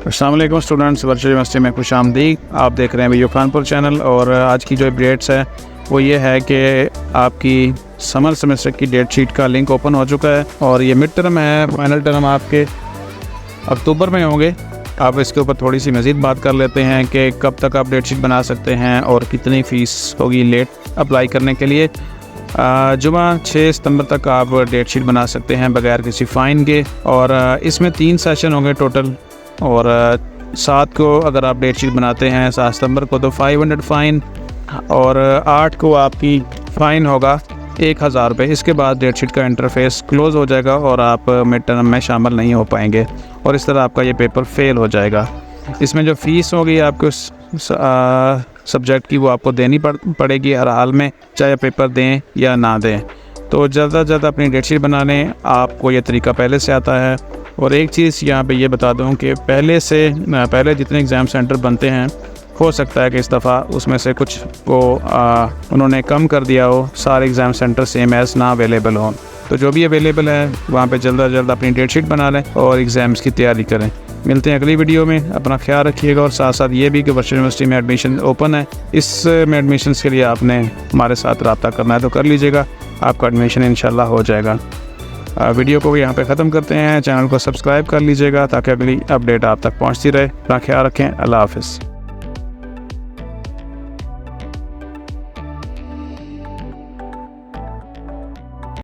अस्सलाम वालेकुम students, virtual university में खुश आमदीद। आप देख रहे हैं वीडियो खानपुर चैनल। और आज की जो अपडेट्स है वो ये है कि आपकी समर सेमेस्टर की डेट शीट का लिंक ओपन हो चुका है और ये मिड टर्म है, फाइनल टर्म आपके अक्टूबर में होंगे। आप इसके ऊपर थोड़ी सी मज़ीद बात कर लेते हैं कि कब तक आप डेट शीट बना सकते हैं और कितनी फ़ीस होगी लेट अप्लाई करने के लिए। जुमा 6 सितंबर तक आप डेट शीट बना सकते हैं बगैर किसी फ़ाइन के। और इसमें 3 सेशन होंगे टोटल। और 7 को अगर आप डेट शीट बनाते हैं 7 सितंबर को तो 500 फ़ाइन, और 8 को आपकी फ़ाइन होगा 1000 रुपये। इसके बाद डेट शीट का इंटरफेस क्लोज़ हो जाएगा और आप मिड टर्म में शामिल नहीं हो पाएंगे और इस तरह आपका ये पेपर फ़ेल हो जाएगा। इसमें जो फ़ीस होगी आपको सब्जेक्ट की वो आपको देनी पड़ेगी हर हाल में, चाहे पेपर दें या ना दें। तो ज़्यादा से ज़्यादा अपनी डेट शीट बना लें, आपको ये तरीका पहले से आता है। और एक चीज़ यहाँ पे ये बता दूँ कि पहले जितने एग्ज़ाम सेंटर बनते हैं हो सकता है कि इस दफ़ा उसमें से कुछ को उन्होंने कम कर दिया हो, सारे एग्ज़ाम सेंटर सेम एज़ ना अवेलेबल हों। तो जो भी अवेलेबल है वहाँ पे जल्द से जल्द अपनी डेट शीट बना लें और एग्ज़ाम्स की तैयारी करें। मिलते हैं अगली वीडियो में। अपना ख्याल रखिएगा और साथ साथ ये भी कि वर्चुअल यूनिवर्सिटी में एडमिशन ओपन है। इसमें एडमिशन के लिए आपने हमारे साथ रब्ता करना है तो कर लीजिएगा, आपका एडमिशन इंशाल्लाह हो जाएगा। वीडियो को यहाँ पे ख़त्म करते हैं। चैनल को सब्सक्राइब कर लीजिएगा ताकि अगली अपडेट आप तक पहुँचती रहे। अपना ख्याल रखें। अल्लाह हाफ़िज़।